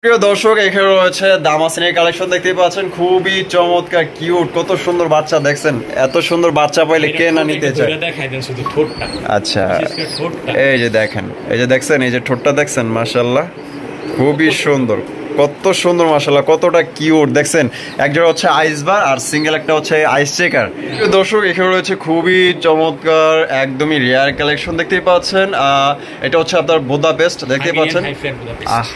প্রিয় দর্শক, এখানে রয়েছে দামাসিনের কালেকশন দেখতেই পাচ্ছেন। খুবই চমৎকার কিউট, কত সুন্দর বাচ্চা দেখছেন। এত সুন্দর বাচ্চা পাইলে কে না নিতে চায়। আচ্ছা, এই যে দেখেন, এই যে দেখছেন, এই যে ঠোঁটটা দেখছেন, মাশাআল্লাহ খুবই সুন্দর, কত সুন্দর মাশাআল্লাহ, কতটা কিউট দেখছেন। একজোড়া হচ্ছে আইস বার আর সিঙ্গেল একটা হচ্ছে আইস চেকার। দর্শক, এখানে রয়েছে খুবই চমৎকার একদমই রেয়ার কালেকশন দেখতেই পাচ্ছেন। এটা হচ্ছে আপনার বুদাপেস্ট দেখতেই পাচ্ছেন,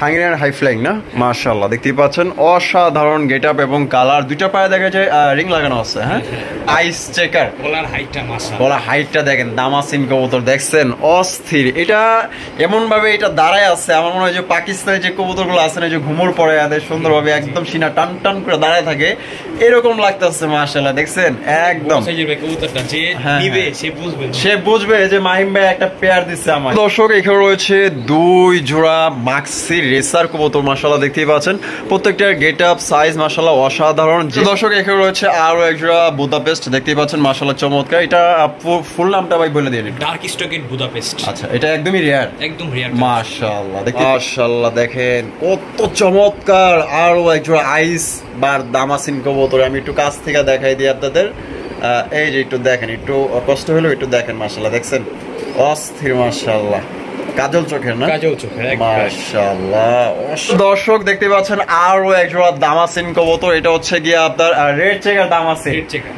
হাঙ্গেরিয়ান হাই ফ্লাইং না, মাশাআল্লাহ দেখতেই পাচ্ছেন। অসাধারণ গেট আপ এবং কালার, দুইটা পায়ে দেখা যায় রিং লাগানো আছে। হ্যাঁ, আইস চেকার, গলার হাইটটা দেখেন। দামাসিন কবুতর দেখছেন, অস্থির। এটা এমন ভাবে এটা দাঁড়ায় আছে, আমার মনে হয় যে পাকিস্তানের যে কবুতরগুলো আছে না, যে ঘুমোর পরে এদের সুন্দরভাবে একদম সিনা টান টান করে দাঁড়ায় থাকে, এরকম লাগতেছে মাশাআল্লাহ দেখছেন। একদম সে বুঝবে যে মাহিম ভাই একটা পেয়ার দিচ্ছে আমার। দর্শক, এখানে রয়েছে দুই জোড়া মাক্সি রেসার কবুতর মাশাআল্লাহ দেখতেই পাচ্ছেন। প্রত্যেকটার গেট আপ সাইজ মাশাআল্লাহ অসাধারণ। দর্শক, এখানে রয়েছে আরো এক জোড়া বুদাপেস্ট দেখতেই পাচ্ছেন, মাশাআল্লাহ চমৎকার। এটা ফুল নামটা ভাই বলে দিন। Dark stockade Budapest. আচ্ছা, এটা একদমই রেয়ার, একদম রেয়ার মাশাআল্লাহ মাশাআল্লাহ দেখেন কত চমৎকার। আরো এক জোড়া আইস বার দামাসিন কবুতর, আমি একটু কাছ থেকে দেখাই দিই আপনাদের। এই যে একটু দেখেন, একটু কষ্ট হলেও একটু দেখেন, মাশাআল্লাহ দেখছেন, অস্থির মাশাআল্লাহ। কাজল চোখের না, কাজল চোখের, মাশাআল্লাহ। দর্শক দেখতে পাচ্ছেন আরো এক জোড়া দামাসিন কবুতর, এটা হচ্ছে গিয়ে আপনার রেড চেকার দামাসিন,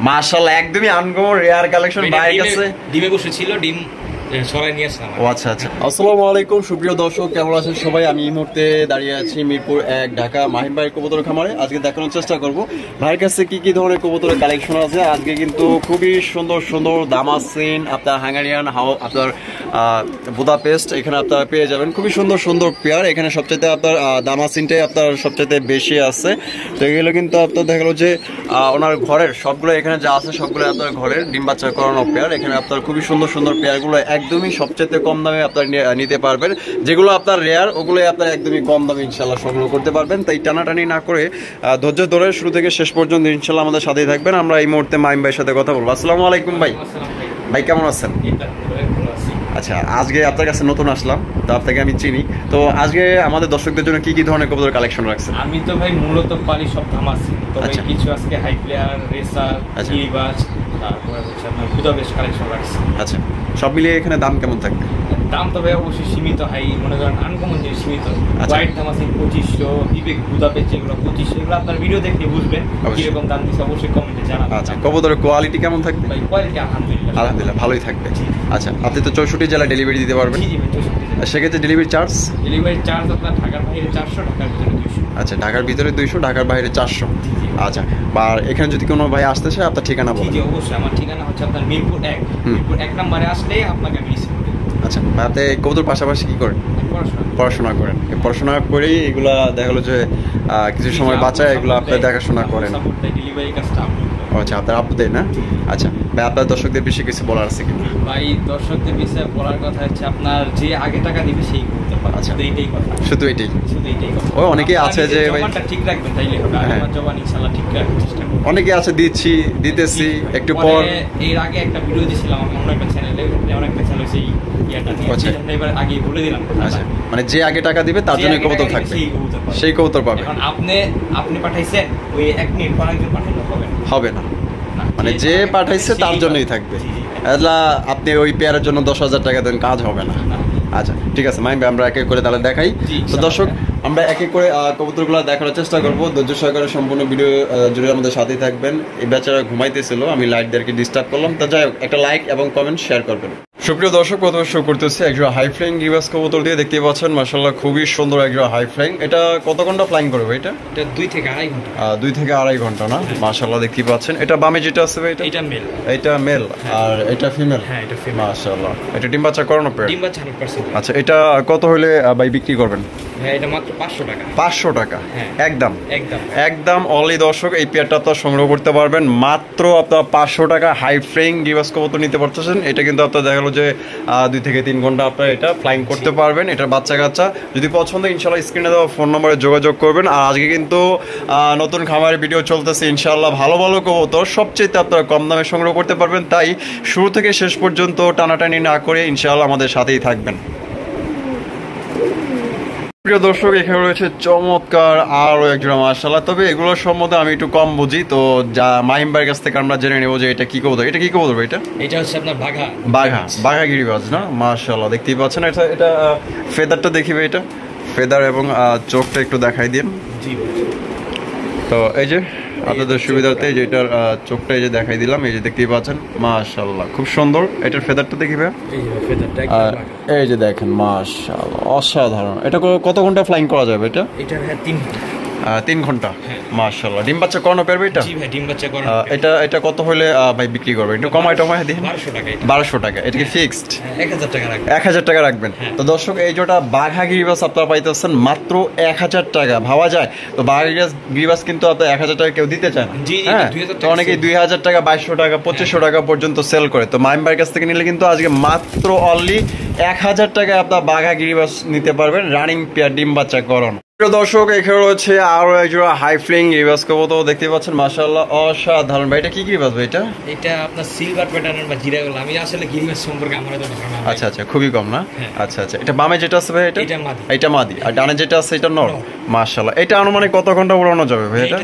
মাশাআল্লাহ একদমই আনকমন রেয়ার কালেকশন। বাইরে কাছে ডিমে বসেছিল, ডিম সরাই নিয়ে আসলাম। ও আচ্ছা আচ্ছা। আসসালামু আলাইকুম সুপ্রিয় দর্শক, কেমন আছেন সবাই? আমি এই মুহূর্তে দাঁড়িয়ে আছি মিরপুর 1 ঢাকা মাহিম ভাইয়ের কবুতর খামারে। আজকে দেখানোর চেষ্টা করব ভাইয়ের কাছে কি কি ধরনের কবুতরের কালেকশন আছে। আজকে কিন্তু খুবই সুন্দর সুন্দর দামাসিন, আপনার হাঙ্গেরিয়ান আপনার বুদাপেস্ট এখানে আপনারা পেয়ে যাবেন। খুবই সুন্দর সুন্দর পেয়ার। এখানে সবচাইতে আপনার দামাসিনটাই আপনার সবচাইতে বেশি আছে। তো এগুলো কিন্তু আপনার দেখা গেলো যে ওনার ঘরের সবগুলো এখানে যা আছে সবগুলো আপনার ঘরের ডিম বাচ্চা করানো পেয়ার। এখানে আপনার খুবই সুন্দর সুন্দর পেয়ারগুলো একদমই সবচেয়ে কম দামে আপনার নিতে পারবেন। যেগুলো আপনার রেয়ার ওগুলো আপনার একদমই কম দামে ইনশাল্লাহ সংগ্রহ করতে পারবেন। তাই টানাটানি না করে ধৈর্য ধরে শুরু থেকে শেষ পর্যন্ত ইনশাল্লাহ আমাদের সাথেই থাকবেন। আমরা এই মুহূর্তে মাইম ভাইয়ের সাথে কথা বলবো। আসসালামু আলাইকুম ভাই। ভাই কেমন আছেন? আচ্ছা, আজকে আপনার কাছে নতুন আসলাম, তো আপনাকে আমি চিনি। তো আজকে আমাদের দর্শকদের জন্য কি কি ধরনের কবুতর কালেকশন রাখছেন? আমি তো ভাই মূলত পালি সব দামাসিন, তবে কিছু আজকে হাই প্লেয়ার, রেসার, ইবাস, তারপরে হচ্ছে আপনার বুদাপেস্ট কালেকশন রাখছি। আচ্ছা, সব মিলিয়ে এখানে দাম কেমন থাকবে? দাম তবে অবশ্যই সীমিত, হাই মনে করেন আনকমন যে সীমিত। হোয়াইট দামাসিন 2500, বিবেক বুদাপেস্ট যেগুলো 2500, এগুলো আপনার ভিডিও দেখলে বুঝবেন কিরকম দাম দিচ্ছে, অবশ্যই কমেন্টে জানাবেন। আচ্ছা, কবুতরের কোয়ালিটি কেমন থাকবে? ভাই কোয়ালিটি আলহামদুলিল্লাহ ভালোই থাকবে। আচ্ছা, আপনি তো 64 জেলা ডেলিভারি দিতে পারবেন? জি ভাই, 64 জেলা। সেক্ষেত্রে ডেলিভারি চার্জ আপনার ঢাকার বাইরে 400, ঢাকার ভিতরে 200। আচ্ছা, ঢাকার ভিতরে 200, ঢাকার বাইরে 400। আচ্ছা, আর এখানে যদি কোনো ভাই আসতে চায় আপনার ঠিকানা বলুন। জি অবশ্যই, আমার ঠিকানা হচ্ছে আপনার মিরপুর 1। মিরপুর 1 নম্বরে আসলে আপনাকে আমি রিসিভ করব। আচ্ছা, আপনি কবুতর পাশাপাশি কি করেন? পড়াশোনা করেন। পড়াশোনা করেই এগুলা দেখা গেলো যে কিছু সময় বাঁচায় এগুলো আপনি দেখাশোনা করেন। ডেলিভারি কাজটা আপনি। আচ্ছা, আপনার আপডেট না? আচ্ছা ভাই, আপনার দর্শকদের বিষয়ে কিছু বলার আছে কিনা? ভাই দর্শকদের বিষয়ে বলার কথা হচ্ছে আপনার যে আগে টাকা দিবে সেই করতে পারে। আচ্ছা, এইটাই কথা, শুধু এটাই কথা। ও অনেকেই আছে যে ভাই জবানটা ঠিক রাখবেন, তাইলে হবে। আমার জবান ইনশাআল্লাহ ঠিক রাখার চেষ্টা করব। অনেকে আছে দিতেছি একটু পর। এর আগে একটা ভিডিও দিয়েছিলাম আমি অন্য একটা চ্যানেলে, অনেকটা চ্যানেল সেই ইয়াটা নিয়ে। আচ্ছা, এবার আগে বলে দিলাম। আচ্ছা, মানে যে আগে টাকা দিবে তার জন্য কবুতর থাকবে, সেই কবুতর পাবে। এখন আপনি পাঠাইছেন, ওই 1 মিনিট পর একজন পাঠাইলে হবে না। মানে যে পাঠাইছে তার জন্যই থাকবে। আপনি ওই পেয়ারের জন্য 10,000 টাকা দেন, কাজ হবে না। আচ্ছা ঠিক আছে মাইম, আমরা এক এক করে তাহলে দেখাই। তো দর্শক, আমরা এক এক করে কবুতরগুলো দেখানোর চেষ্টা করবো। ধৈর্য সহকারে সম্পূর্ণ ভিডিও জুড়ে আমাদের সাথেই থাকবেন। এই বেচারা ঘুমাইতেছিল, আমি লাইটদেরকে ডিস্টার্ব করলাম। তো যাই হোক, একটা লাইক এবং কমেন্ট শেয়ার করবেন। সুপ্রিয় দর্শক, প্রথমে শো করতেছে একজোড়া হাই ফ্লাইং রিভার্স কবুতর দিয়ে দেখতে পাচ্ছেন, মাশাআল্লাহ খুবই সুন্দর একজোড়া হাই ফ্লাইং। এটা কত ঘন্টা ফ্লাইং করবে? এটা 2 থেকে আড়াই ঘন্টা। 2 থেকে আড়াই ঘন্টা না, মাশাআল্লাহ দেখতে পাচ্ছেন। এটা বামে যেটা আছে ভাই, এটা মেল। এটা মেল আর এটা ফিমেল। হ্যাঁ, এটা ফিমেল। মাশাআল্লাহ, এটা ডিম বাচ্চা করানো পেয়ার। ডিম বাচ্চা 100%। আচ্ছা, এটা কত হলে ভাই বিক্রি করবেন? হ্যাঁ, এটা মাত্র 500 টাকা। 500 টাকা একদম একদম একদম অনলি। দর্শক, এই পেয়ারটা আপনারা সংগ্রহ করতে পারবেন মাত্র আপনার 500 টাকা। হাই ফ্লাইং রিভার্স কবুতর নিতে পারতেছেন। এটা কিন্তু আপনার দেখা গেলো যে 2 থেকে 3 ঘন্টা আপনারা এটা ফ্লাইং করতে পারবেন। এটার বাচ্চা কাচ্চা যদি পছন্দ ইনশাল্লাহ স্ক্রিনে দেওয়া ফোন নম্বরে যোগাযোগ করবেন। আর আজকে কিন্তু নতুন খামারের ভিডিও চলতেছে ইনশাল্লাহ। ভালো ভালো কবুতর সবচেয়ে আপনারা কম দামে সংগ্রহ করতে পারবেন। তাই শুরু থেকে শেষ পর্যন্ত টানাটানি না করে ইনশাল্লাহ আমাদের সাথেই থাকবেন। প্রিয় দর্শক, এখানে রয়েছে চমৎকার আরো একজোড়া মাশাআল্লাহ। তবে এগুলোর সম্বন্ধে আমি একটু কম বুঝি, তো যা মাহিম ভাইয়ের কাছ থেকে আমরা জেনে নেবো যে এটা কি কবুতর। এটা কি কবুতর? এটা হচ্ছে আপনার বাঘা গিরিবাজ না? মাশাআল্লাহ, দেখতেই পাচ্ছেন। এটা ফেদারটা দেখিবে, এটা ফেদার এবং চোখটা একটু দেখাই দিন। তো এই যে আপনাদের সুবিধার্থে যে এটার চোখটা এই যে দেখাই দিলাম, এই যে দেখতেই পাচ্ছেন মাশাআল্লাহ, খুব সুন্দর। এটার ফেদারটা দেখিবে, এই যে দেখেন মাশাআল্লাহ, অসাধারণ। এটা কত ঘন্টা ফ্লাইং করা যাবে? এটা 3 ঘন্টা। মাশাআল্লাহ। ডিম বাচ্চা করানো পারবে এটা? জি ভাই, ডিম বাচ্চা করানো। এটা কত হলে ভাই বিক্রি করবে? একটু কমায় দিন। 1200 টাকা। এটা কি ফিক্সড? 1000 টাকা রাখবেন। 1000 টাকা রাখবেন। তো দর্শক, এই যেটা বাঘা গিরিবাস আপনারা পাইতেছেন মাত্র 1000 টাকা। ভাবা যায়? তো বাঘা গিরিবাস কিন্তু আপনার 1000 টাকা কেউ দিতে চায় না। হ্যাঁ, তো অনেকেই 2000 টাকা, 2200 টাকা, 2500 টাকা পর্যন্ত সেল করে। তো মাইম ভাইয়ের কাছ থেকে নিলে কিন্তু আজকে মাত্র অনলি 1000 টাকায় আপনার বাঘা গিরিবাস নিতে পারবেন, রানিং পেয়ার, ডিম বাচ্চা করানো। দর্শক, এখানে রয়েছে আরো একজোড়া হাই ফ্লাইং গিরিবাস কবুতর, দেখতে পাচ্ছেন মাশাআল্লাহ, অসাধারণ। ভাই এটা কি গিরিবাস ভাই? এটা আপনার সিলভার প্যাটার্নের বা জিরা গলা। আমি আসলে গিরিবাস সম্পর্কে আমার তো ধারণা নাই। আচ্ছা, খুবই কম না? আচ্ছা, এটা বামে যেটা আছে ভাই, এটা মাদি, আর ডানে যেটা আছে এটা নর। মাশাআল্লাহ। এটা আনুমানিক কত ঘন্টা উড়ানো যাবে ভাই? এটা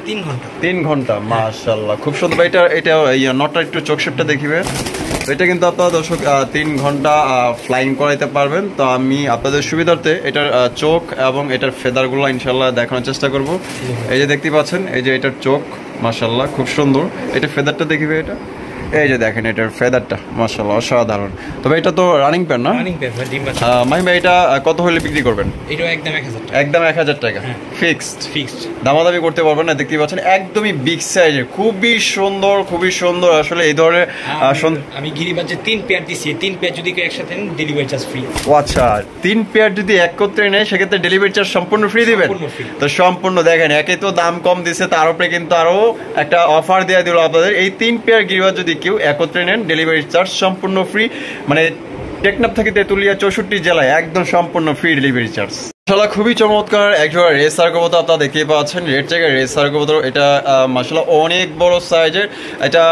3 ঘন্টা। মাশাআল্লাহ, খুব সুন্দর ভাই। এটা নটটা একটু চোখ শেপটা দেখিবে। এটা কিন্তু আপনারা দর্শক 3 ঘন্টা ফ্লাইং করাইতে পারবেন। তো আমি আপনাদের সুবিধার্থে এটার চোখ এবং এটার ফেদারগুলো ইনশাল্লাহ দেখানোর চেষ্টা করব। এই যে দেখতে পাচ্ছেন, এই যে এটার চোখ মাশাআল্লাহ খুব সুন্দর। এটা ফেদারটা দেখিবে, এটা এই যে দেখেন এটার ফেদারটা মাশাআল্লাহ অসাধারণ। তবে এটা তো রানিং পেয়ার না? মাহিম ভাই, এটা কত হলে বিক্রি করবেন? একদম 1000 টাকা ফিক্সড। দামাদামি করতে পারবেন না, দেখতে পাচ্ছেন একদমই বিগ সাইজের, খুবই সুন্দর। আসলে এই ধরনের আমি গিরিবাজে 3 পেয়ার দিছি। 3 পেয়ার যদি একসাথে নেন ডেলিভারি চার্জ ফ্রি। ও আচ্ছা, 3 পেয়ার যদি একত্রে নেয় সেক্ষেত্রে ডেলিভারি চার্জ সম্পূর্ণ ফ্রি দিবেন? তো সম্পূর্ণ দেখেন, একে তো দাম কম দিছে, তার উপরে কিন্তু আরো একটা অফার দেওয়া দিল আপনাদের। এই 3 পেয়ার গিরিবাজ যদি কেউ একত্রে নেন ডেলিভারি চার্জ সম্পূর্ণ ফ্রি, মানে টেকনাফ থেকে তেতুলিয়া 64 জেলায় একদম সম্পূর্ণ ফ্রি ডেলিভারি চার্জ। মাশাআল্লাহ, খুবই চমৎকার একজোড়া রেসার কবুতর আপনারা দেখতেই পাচ্ছেন, রেড চেকের রেসার কবুতর। এটা মাশাআল্লাহ অনেক বড় সাইজের। এটা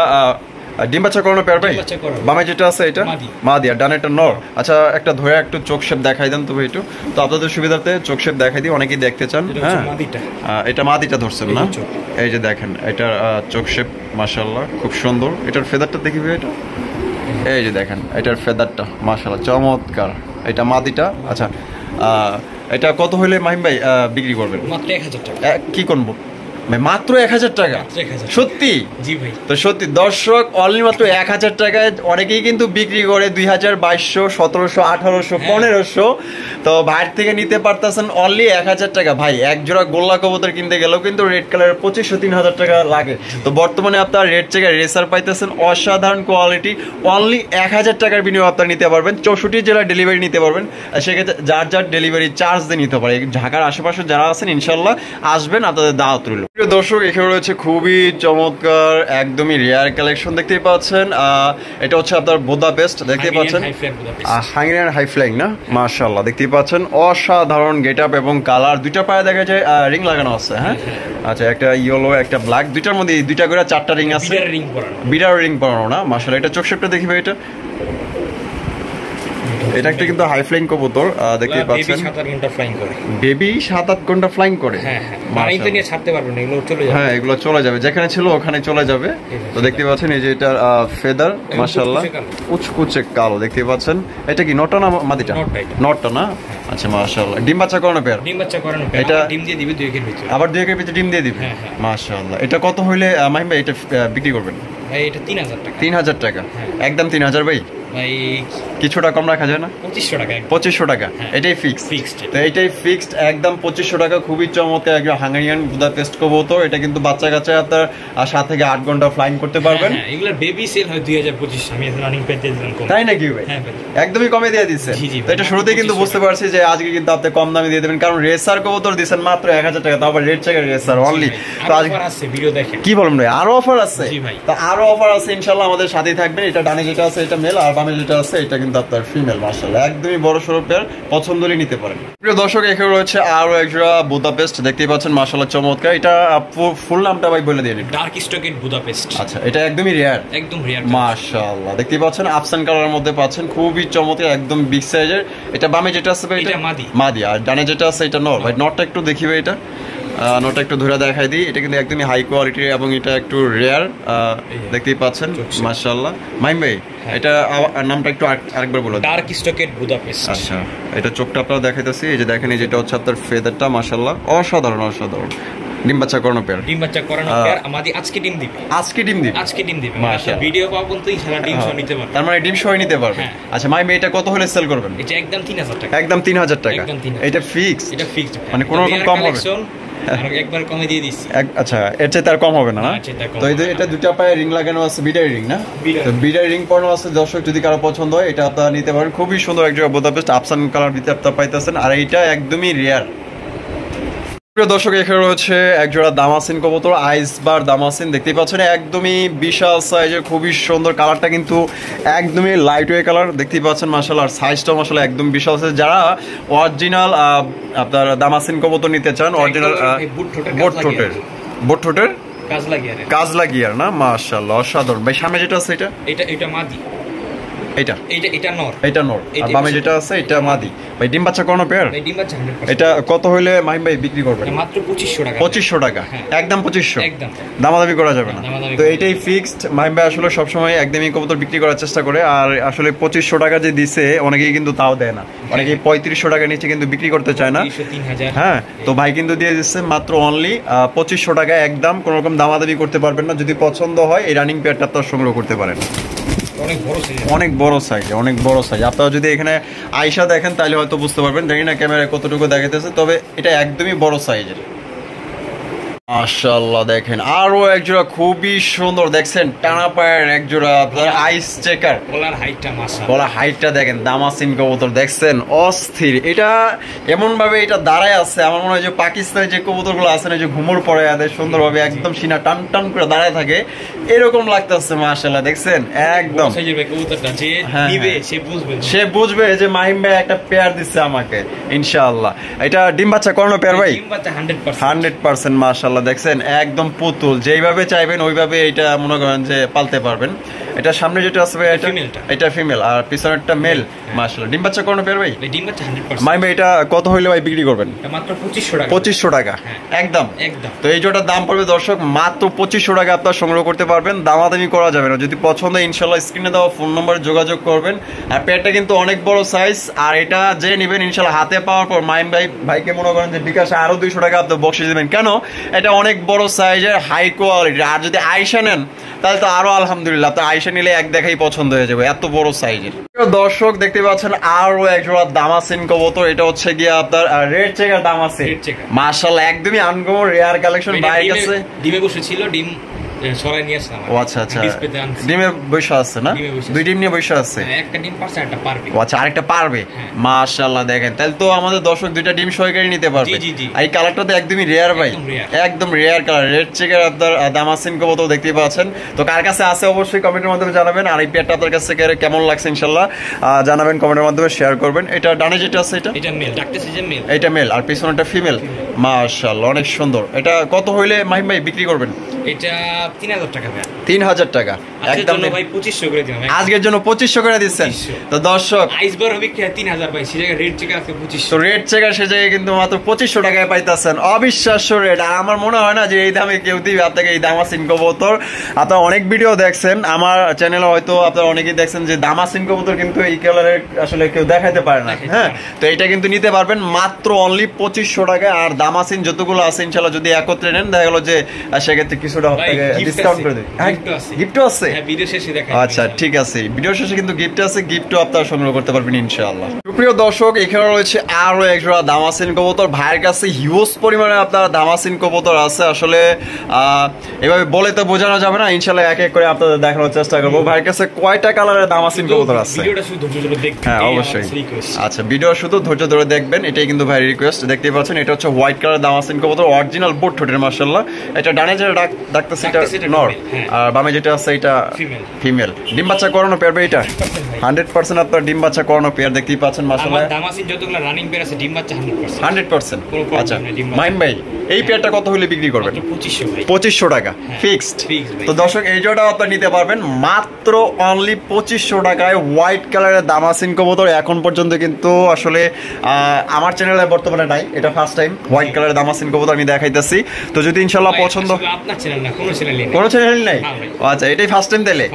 ডিম বাচ্চা করানো পেয়ার ভাই? বামে যেটা আছে এটা মাদি, আর ডানেরটা নর। আচ্ছা, একটা ধরে একটু চোখ শেপ দেখাই দেন তো ভাই একটু। তো আপনাদের সুবিধার্থে চোখ শেপ দেখাই দিই, অনেকেই দেখতে চান। হ্যাঁ, এটা মাদিটা ধরছেন না? এই যে দেখেন এটার চোখ শেপ মাশাআল্লাহ খুব সুন্দর। এটার ফেদারটা দেখিবে, এটা এই যে দেখেন এটার ফেদারটা মাশাআল্লাহ চমৎকার। এটা মাদিটা। আচ্ছা, এটা কত হলে মাহিম ভাই বিক্রি করবেন? মাত্র 1000 টাকা। কি করবো মাত্র 1000 টাকা? সত্যি? জি ভাই। তো সত্যি দর্শক, অনলি মাত্র 1000 টাকায় অনেকেই কিন্তু বিক্রি করে 2000, 2200, 1700, 1800, 1500। তো ভাইয়ের থেকে নিতে পারতেছেন অনলি 1000 টাকা। ভাই, এক জোড়া গোল্লা কবুতর কিনতে গেলেও কিন্তু রেড কালারের 2500-3000 টাকা লাগে। তো বর্তমানে আপনার রেড চেকের রেসার পাইতেছেন অসাধারণ কোয়ালিটি, অনলি 1000 টাকার বিনিয়োগ আপনারা নিতে পারবেন। 64 জেলার ডেলিভারি নিতে পারবেন। সেক্ষেত্রে যার ডেলিভারি চার্জ দিয়ে নিতে পারে। ঢাকার আশেপাশে যারা আছেন ইনশাল্লাহ আসবেন, আপনাদের দাওয়াত রইল। দর্শক, এখানে রয়েছে খুবই চমৎকার একদমই রেয়ার কালেকশন, দেখতেই পাচ্ছেন। এটা হচ্ছে আপনার বুদাপেস্ট, দেখতেই পাচ্ছেন হাঙ্গেরিয়ান হাই ফ্লাইং না? মাশাআল্লাহ, দেখতেই পাচ্ছেন অসাধারণ গেট আপ এবং কালার। দুইটা পায়ে দেখা যায় রিং লাগানো আছে। হ্যাঁ, আচ্ছা, একটা ইয়েলো একটা ব্ল্যাক, দুইটার মধ্যে 2টা করে 4টা রিং আছে। বিডার রিং পরানো না? মাশাআল্লাহ, এটা চোখ শেপটা দেখিবে। এটা একটা কিন্তু হাই ফ্লাইং কবুতর, দেখতেই পাচ্ছেন। বেবি 7-8 ঘন্টা ফ্লাইং করে। হ্যাঁ, এগুলো চলে যাবে, যেখানে ছিল ওখানে চলে যাবে। তো দেখতে পাচ্ছেন এই যে এটার ফেদার মাশাআল্লাহ কুচকুচে কালো, দেখতে পাচ্ছেন। এটা কি নটটা না মাদিটা? নটটা না? আচ্ছা, মাশাআল্লাহ। ডিম বাচ্চা করানো পেয়ার? এটা ডিম দিয়ে দিবে 2 একের ভিতরে, আবার 2 একের ভিতরে ডিম দিয়ে দিবে। মাশাআল্লাহ। এটা কত হইলে মাহিম ভাই এটা বিক্রি করবেন? এটা 3000 টাকা। 3000 টাকা একদম 3000 ভাই? কিছুটা কম রাখা যায় না? 2500 টাকা। এটাই ফিক্সড। তো এটাই ফিক্সড একদম 2500 টাকা। খুবই চমৎকার একটা হাঙ্গেরিয়ান বুদাপেস্ট কবুতর। এটা কিন্তু বাচ্চা কাচ্চা আপনার 7 থেকে 8 ঘন্টা ফ্লাইং করতে পারবেন। এগুলোর বেবি সেল হয় 2025। আমি এখন রানিং পেতে দিলাম কম। তাই নাকি ভাই? একদমই কমে দিয়ে দিচ্ছে। তো এটা শুরুতেই কিন্তু বুঝতে পারছি যে আজকে কিন্তু আপনি কম দামে দিয়ে দেবেন, কারণ রেসার কবুতর দিবেন মাত্র 1000 টাকা, তাও আবার রেড চেকের রেসার অনলি। তো আজকে আছে, ভিডিও দেখেন। কি বলুন ভাই, আরো অফার আছে? তো আরো অফার আছে ইনশাআল্লাহ, আমাদের সাথেই থাকবেন। এটা ডানে যেটা আছে এটা মেল, আর বামে যেটা আছে এটা কিন্তু আপনার ফিমেল। মাশাআল্লাহ একদমই বড় সড়ো পেয়ার, পছন্দ হলে নিতে পারেন। প্রিয় দর্শক এখানে রয়েছে আরো একজোড়া বুদাপেস্ট, দেখতেই পাচ্ছেন মাশাআল্লাহ চমৎকার। এটা ফুল নামটা ভাই বলে দিন। Dark stockade Budapest. আচ্ছা, এটা একদমই রেয়ার, একদম রেয়ার মাশাআল্লাহ। দেখতেই পাচ্ছেন আফসান কালারের মধ্যে পাচ্ছেন, খুবই চমৎকার, একদম বিগ সাইজের। এটা বামে যেটা আছে ভাই এটা মাদি, আর ডানে যেটা আছে এটা নর। ভাই নরটা একটু দেখি ভাই, এটা নরটা একটু ধরে দেখাই দিই। এটা কিন্তু একদমই হাই কোয়ালিটির এবং এটা একটু রেয়ার, দেখতেই পাচ্ছেন মাশাআল্লাহ। মাইম ভাই এটা নামটা একটু আরেকবার বলো। Dark stockade Budapest. আচ্ছা, এটা চোখটা আপনারা দেখাইতেছি, এই যে দেখেন, এই যেটা হচ্ছে আপনার ফেদারটা মাশাআল্লাহ অসাধারণ অসাধারণ। ডিম বাচ্চা করানো পেয়ার, ডিম বাচ্চা করানো পেয়ার। আমাদের আজকে ডিম দিবে, আজকে ডিম দিবে, আজকে ডিম দিবে। মাশাআল্লাহ ভিডিও পাবো তো ইনশাআল্লাহ ডিম সহ নিতে পারবে। তার মানে ডিম সহ নিতে পারবে। আচ্ছা মাইম, এটা কত হলে সেল করবেন? এটা একদম 3000 টাকা। একদম 3000 টাকা। এটা ফিক্স? এটা ফিক্সড, মানে কোনো রকম কম হবে? আর একবার কমে দিয়ে দিচ্ছি। আচ্ছা, এর চেয়ে তার কম হবে না? তো এটা দুটো পায়ে রিং লাগানো আছে, বিডাই রিং না? তো বিডাই রিং পরানো আছে। দর্শক যদি কারো পছন্দ হয় এটা আপনারা নিতে পারেন। খুবই সুন্দর এক জোড়া বুদাপেস্ট, আফসান কালার ভিতরে আপনারা পাইতেছেন, আর এইটা একদমই রেয়ার। প্রিয় দর্শক এখানে রয়েছে এক জোড়া দামাসিন কবুতর, আইসবার দামাসিন, দেখতেই পাচ্ছেন একদমই বিশাল সাইজের, খুবই সুন্দর। কালারটা কিন্তু একদমই লাইট ওয়ে কালার, দেখতেই পাচ্ছেন মাশাআল্লাহ। আর সাইজটাও মাশাআল্লাহ একদম বিশাল সাইজ। যারা অরিজিনাল আপনার দামাসিন কবুতর নিতে চান, অরিজিনাল বোট ঠোঁটের কাজলা গিয়ার না, মাশাআল্লাহ অসাধারণ। ভাই সামনে যেটা আছে এটা মাদি, এটা নর, আর বামে যেটা আছে এটা মাদি। ভাই ডিম বাচ্চা কোনো পেয়ার? ডিম বাচ্চা 100%। এটা কত হইলে মাহিম ভাই বিক্রি করবেন? মাত্র 2500 টাকা। 2500 টাকা, একদম 2500, একদম দামাদামি করা যাবে না। তো এটাই ফিক্সড। মাহিম ভাই আসলে সবসময় একদমই কবুতর বিক্রি করার চেষ্টা করে, আর আসলে 2500 টাকা যে দিছে অনেকেই কিন্তু তাও দেয় না, অনেকেই 3500 টাকা নিচে কিন্তু বিক্রি করতে চায় না। 3000। হ্যাঁ, তো ভাই কিন্তু দিয়ে দিচ্ছে মাত্র অনলি 2500 টাকা, একদম কোনো রকম দামাদামি করতে পারবেন না। যদি পছন্দ হয় এই রানিং পেয়ারটা আপনারা সংগ্রহ করতে পারেন। অনেক বড় সাইজ। আপনারা যদি এখানে আয়শা দেখেন তাহলে হয়তো বুঝতে পারবেন, জানি না ক্যামেরায় কতটুকু দেখাইতেছে, তবে এটা একদমই বড় সাইজের। মাশাআল্লাহ দেখেন আরো এক জোড়া খুবই সুন্দর, দেখছেন টানা পায়ের এক জোড়া আপনার আইস চেকার। গলার হাইটটা দেখেন, দামাসিন কবুতর দেখছেন অস্থির। এটা এমন ভাবে এটা দাঁড়ায় আছে, আমার মনে হয় যে পাকিস্তানের যে কবুতরগুলো আছে না, যে ঘুমোর পরে এদের সুন্দরভাবে একদম সিনা টান টান করে দাঁড়ায় থাকে, এরকম লাগতেছে মাশাআল্লাহ। দেখছেন একদম সে বুঝবে যে মাহিম ভাই একটা পেয়ার দিচ্ছে আমাকে ইনশাআল্লাহ। এটা ডিম বাচ্চা করানো পেয়ার ভাই? 100% মাশাআল্লাহ। দেখছেন একদম পুতুল, যেইভাবে চাইবেন ওইভাবে এটা মনে করেন যে পালতে পারবেন। এটা সামনে যেটা আছে ভাই এটা ফিমেল, আর পিছনেরটা মেল। মাশাআল্লাহ ডিম বাচ্চা কোনো পেয়ার ভাই? ডিম বাচ্চা 100%। মাই ভাই এটা কত হইলে ভাই বিক্রি করবেন? মাত্র 2500 টাকা। 2500 টাকা একদম। তো এই জোটার দাম পড়বে দর্শক মাত্র 2500 টাকা, আপনারা সংগ্রহ করতে পারবেন, দামাদামি করা যাবে না। যদি পছন্দ ইনশাআল্লাহ স্ক্রিনে দেওয়া ফোন নম্বরে যোগাযোগ করবেন। আর পেয়ারটা কিন্তু অনেক বড় সাইজ, আর এটা যে নেবেন ইনশাআল্লাহ হাতে পাওয়ার পর মাইম ভাইকে মনে করেন যে বিকাশে আরো 200 টাকা আপনি বকশিশ দেবেন। কেন? এটা অনেক বড় সাইজের, হাই কোয়ালিটি। আর যদি আয়শা নেন তাহলে তো আরো আলহামদুলিল্লাহ, তো আয়শা নিলে এক দেখাই পছন্দ হয়ে যাবে, এত বড় সাইজের। দর্শক দেখতে পাচ্ছেন আরো এক জোড়া দামাসিন কবুতর, এটা হচ্ছে গিয়ে আপনার রেড চেকার দামাসিন। মাশাআল্লাহ একদমই আনকমন রেয়ার কালেকশন। ভাইয়ের কাছে ডিমে বসেছিল, ডিম সরাই নিয়ে আসলাম। ও আচ্ছা আচ্ছা, ডিমে বসে আছে না? দুই ডিম নিয়ে বসে আছে। একটা ডিম পারছে, একটা পারবে। ও আচ্ছা, আরেকটা পারবে। মাশাআল্লাহ দেখেন, তাহলে তো আমাদের দর্শক দুইটা ডিম সহকারে নিতে পারবে। আর এই কালারটা তো একদমই রেয়ার ভাই, একদম রেয়ার কালার, রেড চেকার আপনার দামাসিন কবুতর দেখতেই পাচ্ছেন। তো কার কাছে আছে অবশ্যই কমেন্টের মাধ্যমে জানাবেন। আর এই পেয়ারটা আপনার কাছে কেমন লাগছে ইনশাআল্লাহ জানাবেন, কমেন্টের মাধ্যমে শেয়ার করবেন। এটা ডানে যেটা আছে এটা মেল, ডাকতেছে যে মেল, এটা মেল, আর পিছনেরটা ফিমেল। মাশাআল্লাহ অনেক সুন্দর। এটা কত হইলে মাহিম ভাই বিক্রি করবেন? এটা 3000 টাকা। 3000 টাকা একদম ভাই 2500 করে দিলাম আজকের জন্য। 2500 করে দিচ্ছেন। তো দর্শক আইসবার হবে কি 3000 ভাই, সে জায়গায় রেড চেকার আছে 2500। তো রেড চেকার সে জায়গায় কিন্তু মাত্র 2500 টাকায় পাইতাছেন, অবিশ্বাস্য রেট। আর আমার মনে হয় না যে এই দামে কেউ দিবে আপনাকে এই দামাসিন কবুতর। আপনারা অনেক ভিডিও দেখছেন আমার চ্যানেলে, হয়তো আপনারা অনেকেই দেখছেন যে দামাসিন কবুতর কিন্তু এই কালারের আসলে কেউ দেখাইতে পারে না। হ্যাঁ, তো এটা কিন্তু নিতে পারবেন মাত্র অনলি 2500 টাকায়। আর দামাসিন যতগুলো আছে ইনশাআল্লাহ যদি একত্রে নেন দেখা গেল যে সেক্ষেত্রে কিছুটা ডিসকাউন্ট করে দেবে। গিফটও আছে? ভিডিও শেষে দেখাই। আচ্ছা ঠিক আছে, ভিডিও শেষে কিন্তু গিফট আছে, গিফটও আপনারা সংগ্রহ করতে পারবেন ইনশাআল্লাহ। সুপ্রিয় দর্শক এখানে রয়েছে আরো এক জোড়া দামাসিন কবুতর। ভাইয়ের কাছে হিউজ পরিমাণে আপনার দামাসিন কবুতর আছে। আসলে এভাবে বলে তো বোঝানো যাবে না, ইনশাআল্লাহ এক এক করে আপনাদের দেখানোর চেষ্টা করবো। ভাইয়ের কাছে কয়টা কালারের দামাসিন কবুতর আছে? হ্যাঁ অবশ্যই। আচ্ছা, ভিডিও শুধু ধৈর্য ধরে দেখবেন, এটাই কিন্তু ভাইয়ের রিকোয়েস্ট। দেখতেই পাচ্ছেন এটা হচ্ছে হোয়াইট কালার দামাসিন কবুতর, অরিজিনাল বোট ঠোঁটের। মাশাআল্লাহ এটা ডানে যেটা ডাকতেছে এটা নর, আর বামে যেটা আছে এটা ফিমেল। ডিম বাচ্চা করানো পেয়ার ভাই এটা 100% আপনার ডিম বাচ্চা করানো পেয়ার দেখতেই পাচ্ছেন মাশাআল্লাহ। আমার দামাসিন যতগুলো রানিং পেয়ার আছে ডিম বাচ্চা 100%। 100%। আচ্ছা মাইম ভাই এই পেয়ারটা কত হলে বিক্রি করবেন? 2500 টাকা ফিক্সড। তো দর্শক এই জোড়া আপনারা নিতে পারবেন মাত্র অনলি 2500 টাকায়। হোয়াইট কালারের দামাসিন কবুতর এখন পর্যন্ত কিন্তু আসলে আমার চ্যানেলে বর্তমানে নাই, এটা ফার্স্ট টাইম হোয়াইট কালারের দামাসিন কবুতর আমি দেখাইতেছি। তো যদি ইনশাআল্লাহ পছন্দ, আপনার চ্যানেল না, কোনো চ্যানেল নাই? আচ্ছা এটাই ফার্স্ট টাইম দিলে,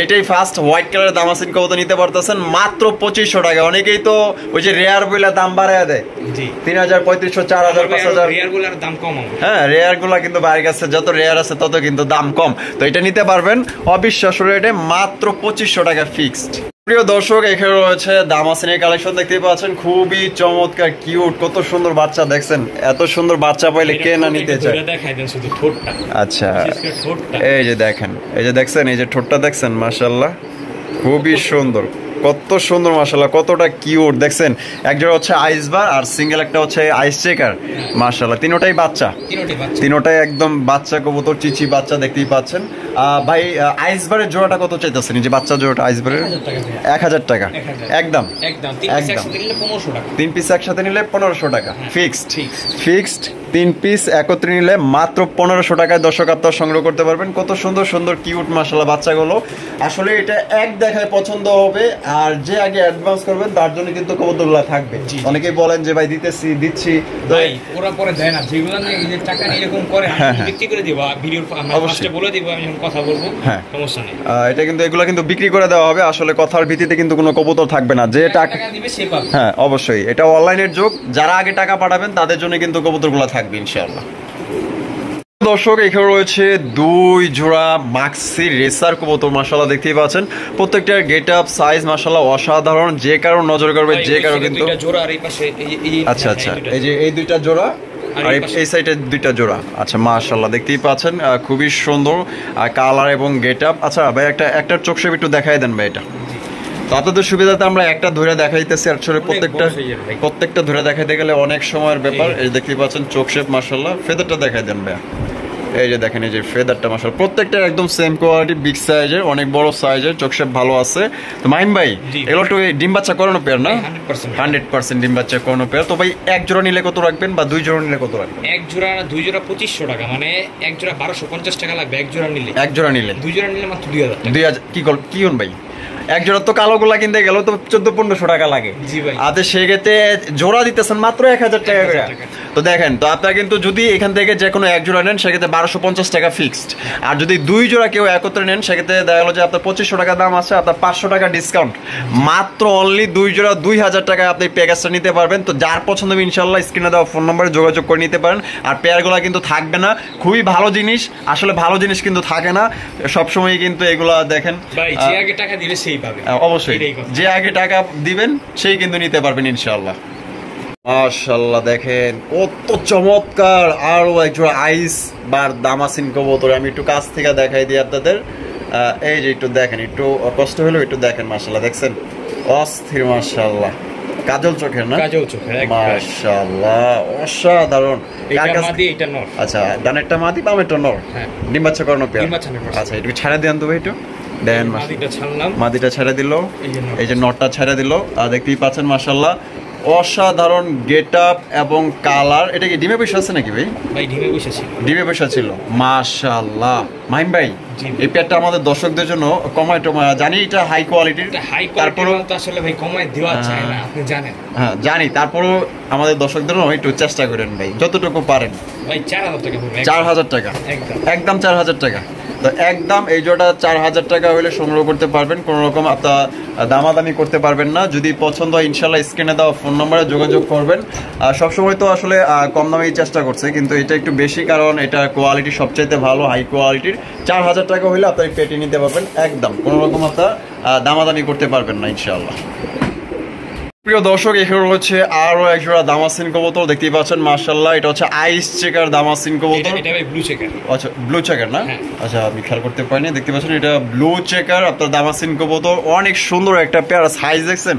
এটাই ফার্স্ট হোয়াইট কালারের দামাসিন কবুতর নিতে পারতেছেন মাত্র 2500 টাকা। অনেকেই তো ওই যে রেয়ার বইলা দাম বাড়ায় দেয়, 3000 3500 4000 5000। রেয়ার গুলার দাম কম। হ্যাঁ রেয়ার গুলা কিন্তু বাইরে গেছে, যত রেয়ার আছে তত কিন্তু দাম কম। তো এটা নিতে পারবেন অবিশ্বাস্য রেটে মাত্র 2500 টাকা ফিক্সড। প্রিয় দর্শক এখানে রয়েছে দামাসিনের কালেকশন দেখতেই পাচ্ছেন, খুবই চমৎকার কিউট, কত সুন্দর বাচ্চা দেখছেন। এত সুন্দর বাচ্চা পাইলে কে না নিতে চায়। আচ্ছা এই যে দেখেন, এই যে দেখছেন, এই যে ঠোঁটটা দেখছেন মাশাআল্লাহ খুবই সুন্দর, কত সুন্দর মাশাআল্লাহ, কতটা কিউট দেখছেন। একজোড়া হচ্ছে আইসবার আর সিঙ্গেল একটা হচ্ছে আইস চেকার মাশাআল্লাহ। তিনোটাই বাচ্চা, তিনোটাই একদম বাচ্চা কবুতর, চিচি বাচ্চা দেখতেই পাচ্ছেন। ভাই আইসবারের জোড়াটা কত চাইতেছেন? এই যে বাচ্চা জোড়াটা আইসবারের 1000 টাকা একদম, একদম 3 পিস একসাথে নিলে 1500 টাকা ফিক্সড। 3 পিস একত্রে নিলে মাত্র 1500 টাকায় দর্শক আপনারা সংগ্রহ করতে পারবেন। কত সুন্দর সুন্দর কিউট মাশাআল্লাহ বাচ্চাগুলো। আসলে এটা এক দেখায় পছন্দ হবে, আর যে আগে অ্যাডভান্স করবেন তার জন্য কিন্তু কবুতরগুলো থাকবে। অনেকেই বলেন যে ভাই দিচ্ছি ভাই ওরা পরে দেয় না, যেগুলো নিয়ে এই যে টাকা এরকম করে আমি বিক্রি করে দিব, ভিডিওর ফার্স্টে বলে দিব, আমি যখন কথা বলবো সমস্যা নেই। এটা কিন্তু এগুলো কিন্তু বিক্রি করে দেওয়া হবে, আসলে কথার ভিত্তিতে কিন্তু কোনো কবুতর থাকবে না। যে টাকা দিবে সে পাবে। হ্যাঁ অবশ্যই, এটা অনলাইনের যুগ, যারা আগে টাকা পাঠাবেন তাদের জন্য কিন্তু কবুতরগুলো থাকবে ইনশাআল্লাহ। দর্শক এখানে রয়েছে 2 জোড়া মাক্সি রেসার কবুতর মাশাআল্লাহ দেখতেই পাচ্ছেন। প্রত্যেকটার গেট আপ সাইজ মাশাআল্লাহ অসাধারণ, যে কারো নজর করবে যে কারো কিন্তু। আচ্ছা আচ্ছা এই যে এই দুইটা জোড়া আর এই সাইডে দুইটা জোড়া। আচ্ছা মাশাআল্লাহ দেখতেই পাচ্ছেন খুবই সুন্দর কালার এবং গেট আপ। আচ্ছা ভাই একটা চোখ শেপ একটু দেখাই দেন ভাই। এটা তো আপনাদের সুবিধাতে আমরা একটা ধরে দেখাইতেছি, আসলে প্রত্যেকটা ধরে দেখাইতে গেলে অনেক সময়ের ব্যাপার। এই দেখতেই পাচ্ছেন চোখ শেপ মাশাআল্লাহ। ফেদারটা দেখাই দেন ভাই। এই যে দেখেন এই যে ফেদারটা মাশাআল্লাহ, প্রত্যেকটা একদম সেম কোয়ালিটি, বিগ সাইজের, অনেক বড় সাইজের, চোখ শেপ ভালো আছে। তো মাইম ভাই এগুলো তো ডিম বাচ্চা করানো পেয়ার না? 100% ডিম বাচ্চা করানো পেয়ার। তো ভাই এক জোড়া নিলে কত রাখবেন বা 2 জোড়া নিলে কত রাখবেন? এক জোড়া 2 জোড়া 2500 টাকা, মানে এক জোড়া 1250 টাকা লাগবে এক জোড়া নিলে। 2 জোড়া নিলে মাত্র 2000 কি কোন ভাই? এক জোড়া তো কালো গুলা কিনতে গেল তো 1400-1500 টাকা লাগে। আচ্ছা সেক্ষেত্রে জোড়া দিতেছেন মাত্র 1000 টাকা করে। তো দেখেন, তো আপনারা কিন্তু যদি এখান থেকে যে কোনো এক জোড়া নেন সেক্ষেত্রে 1250 টাকা ফিক্সড, আর যদি 2 জোড়া কেউ একত্রে নেন সেক্ষেত্রে দেখা গেলো যে আপনার 2500 টাকা দাম আছে, আপনার 500 টাকা ডিসকাউন্ট, মাত্র অনলি 2 জোড়া 2000 টাকায় আপনি প্যাকেজটা নিতে পারবেন। তো যার পছন্দ হবে ইনশাআল্লাহ স্ক্রিনে দেওয়া ফোন নম্বরে যোগাযোগ করে নিতে পারেন। আর পেয়ারগুলো কিন্তু থাকবে না, খুবই ভালো জিনিস, আসলে ভালো জিনিস কিন্তু থাকে না সবসময়, কিন্তু এগুলা দেখেন যে আগে টাকা দিবে সেই পাবে। অবশ্যই যে আগে টাকা দিবেন সেই কিন্তু নিতে পারবেন ইনশাআল্লাহ। মাশাআল্লাহ দেখেন কত চমৎকার আরো একজোড়া আইস বার দামাসিন কবুতর। আমি একটু কাছ থেকে দেখাই দিই আপনাদের। এই যে একটু দেখেন, একটু কষ্ট হলেও একটু দেখেন মাশাআল্লাহ, দেখছেন অস্থির মাশাআল্লাহ, কাজল চোখের না? কাজল চোখের মাশাআল্লাহ অসাধারণ। এটা নর। আচ্ছা ডানেরটা মাদি, বামেরটা নর। ডিম বাচ্চা করানো পেয়ার। আচ্ছা একটু ছাড়া দেন তো ভাই, একটু দেন। মাদিটা ছেড়ে দিল, এই যে নটটা ছেড়ে দিল। দেখতেই পাচ্ছেন মাশাআল্লাহ অসাধারণ গেট আপ এবং কালার। এটা কি ডিমে বসে আছে নাকি ভাই? ডিমে বসে ছিল মাশাআল্লাহ। মাইম ভাই এই পেয়ারটা আমাদের দর্শকদের জন্য কমায় জানি এটা হাই কোয়ালিটির, তারপরও আসলে ভাই কমায় দেওয়া যায় না, আপনি জানেন। হ্যাঁ জানি, তারপরও আমাদের দর্শকদেরও একটু চেষ্টা করেন ভাই যতটুকু পারেন। ভাই 4000 টাকা, 4000 টাকা একদম 4000 টাকা। তো একদম এই জোড়া 4000 টাকা হলে সংগ্রহ করতে পারবেন, কোনো রকম আপনার দামাদামি করতে পারবেন না। যদি পছন্দ হয় ইনশাআল্লাহ স্ক্রিনে দেওয়া ফোন নম্বরে যোগাযোগ করবেন। সবসময় তো আসলে কম দামেই চেষ্টা করছে, কিন্তু এটা একটু বেশি, কারণ এটা কোয়ালিটি সবচাইতে ভালো, হাই কোয়ালিটির। 4000 টাকা হলে আপনার পেটি নিতে পারবেন একদম, কোনো রকম আপনার দামাদামি করতে পারবেন না ইনশাআল্লাহ। প্রিয় দর্শক এখানে রয়েছে আরো একজোড়া দামাসিন কবুতর দেখতেই পাচ্ছেন মাশাআল্লাহ। এটা হচ্ছে আইস চেকার দামাসিন কবুতর। এটা ভাই ব্লু চেকার। আচ্ছা ব্লু চেকার না? আচ্ছা আমি খেয়াল করতে পারিনি। দেখতে পাচ্ছেন এটা ব্লু চেকার আপনার দামাসিন কবুতর, অনেক সুন্দর একটা পেয়ার। সাইজ দেখছেন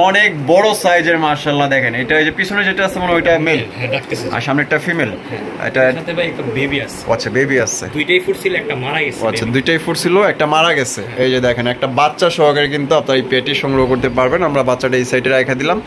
অনেক বড় সাইজের মাশাআল্লাহ। দেখেন এটা এই যে পিছনে যেটা আছে মানে ওইটা মেল, আর সামনে একটা ফিমেল। এটা সাথে ভাই একটা বেবি আছে। আচ্ছা বেবি আছে, দুইটাই ফুট ছিল, একটা মারা গেছে। আচ্ছা দুইটাই ফুট ছিল, একটা মারা গেছে। এই যে দেখেন একটা বাচ্চা সহকারে কিন্তু আপনারা এই পেয়ারটি সংগ্রহ করতে পারবেন। আমরা বাচ্চাটা এই সাইডে রেখে দিলাম।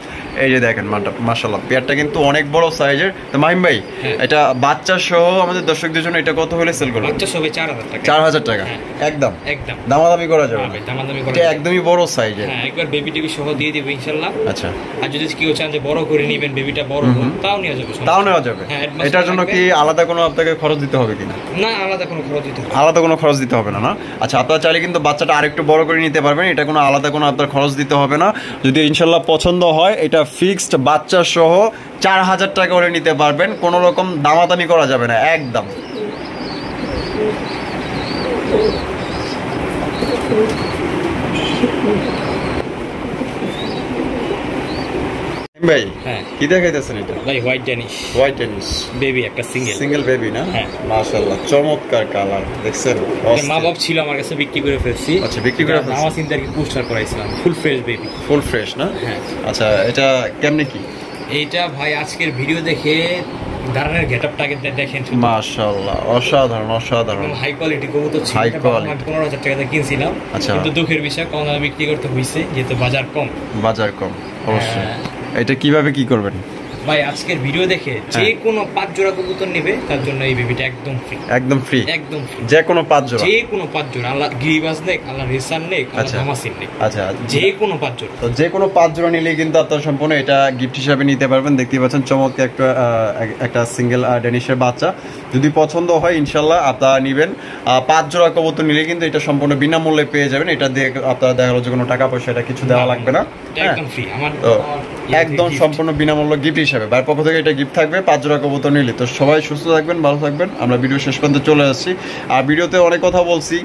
এই যে দেখেন মাশাআল্লাহ পেয়ারটা কিন্তু অনেক বড় সাইজের। তো মাহিম ভাই এটা বাচ্চা সহ আমাদের দর্শকদের জন্য এটা কত হলে সেল করবেন? বাচ্চা সহ 4000 টাকা। 4000 টাকা একদম একদম দামাদামি করা যাবে না, দামাদামি করা এটা একদমই বড় সাইজের। হ্যাঁ একবার বেবি টিভি সহ দিয়ে দিব ইনশাআল্লাহ। আচ্ছা আর যদি কেউ চান যে বড় করে নেবেন, বেবিটা বড় হোক, তাও নেওয়া যাবে, তাও নেওয়া যাবে। এটার জন্য কি আলাদা কোনো আপনাকে খরচ দিতে হবে কিনা? না আলাদা কোনো খরচ দিতে হবে, আলাদা কোনো খরচ দিতে হবে না, না? আচ্ছা আপনারা চাইলে কিন্তু বাচ্চাটা আরেকটু বড় করে নিতে পারবেন, এটা কোনো আলাদা কোনো আপনার খরচ দিতে হবে না। যদি ইনশাল্লাহ পছন্দ হয় এটা ফিক্সড বাচ্চা সহ 4000 টাকা করে নিতে পারবেন, কোনো রকম দামাদামি করা যাবে না একদম। ভাই কি দেখাইতেছেন এটা? ভাই white Danish, white Danish baby, একটা সিঙ্গেল বেবি না? মাশাআল্লাহ চমৎকার কালার দেখছেন। মা বাপ ছিল আমার কাছে, বিক্রি করে ফেলছি। আচ্ছা বিক্রি করে ফেলছি, নামা সিনদারকে পোস্টার করাইছিলাম। Full fresh baby, full fresh না? হ্যাঁ। আচ্ছা এটা কেমনে কি? এইটা ভাই আজকের ভিডিও দেখে দাঁড়ানোর গেটআপটাকে দেখেন, মাশাআল্লাহ অসাধারণ অসাধারণ হাই কোয়ালিটি কবুতর ছিল। হাই কোয়ালিটি 15,000 টাকা দিয়ে কিনছিলাম। আচ্ছা কিন্তু দুঃখের বিষয় কম দামে বিক্রি করতে হইছে, যেহেতু বাজার কম। অবশ্যই। এটা কিভাবে কি করবেন ভাই? আজকের ভিডিও দেখে যে কোনো 5 জোড়া কবুতর নেবে তার জন্য এই বেবিটা একদম ফ্রি, একদম ফ্রি, একদম ফ্রি। যে কোনো 5 জোড়া, যে কোনো 5 জোড়া, আল্লাহ গিরিবাজ নেক, আল্লাহ রেসার নেক, আল্লাহ নামাসিন নেক, আচ্ছা যে কোনো 5 জোড়া। তো যে কোনো 5 জোড়া নিলে কিন্তু আপনারা সম্পূর্ণ এটা গিফট হিসাবে নিতে পারবেন। দেখতে পাচ্ছেন চমৎকার একটা সিঙ্গেল ড্যানিশের বাচ্চা। যদি পছন্দ হয় ইনশাল্লাহ আপনারা নেবেন। 5 জোড়া কবুতর নিলে কিন্তু এটা সম্পূর্ণ বিনামূল্যে পেয়ে যাবেন। এটা দিয়ে আপনারা দেখা গেল যে কোনো টাকা পয়সা এটা কিছু দেওয়া লাগবে না, একদম ফ্রি। আমার একদম সম্পূর্ণ বিনামূল্য গিফট হিসাবে বাইরের পক্ষ থেকে এটা গিফট থাকবে 5 জোড়া কবুতর নিলে। তো সবাই সুস্থ থাকবেন, ভালো থাকবেন। আমরা ভিডিও শেষ পর্যন্ত চলে আসছি। আর ভিডিওতে অনেক কথা বলছি,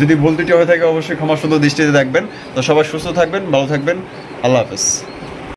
যদি ভুল ত্রুটি হয়ে থাকে অবশ্যই ক্ষমা সুন্দর দৃষ্টিতে দেখবেন। তো সবাই সুস্থ থাকবেন, ভালো থাকবেন। আল্লাহ হাফেজ।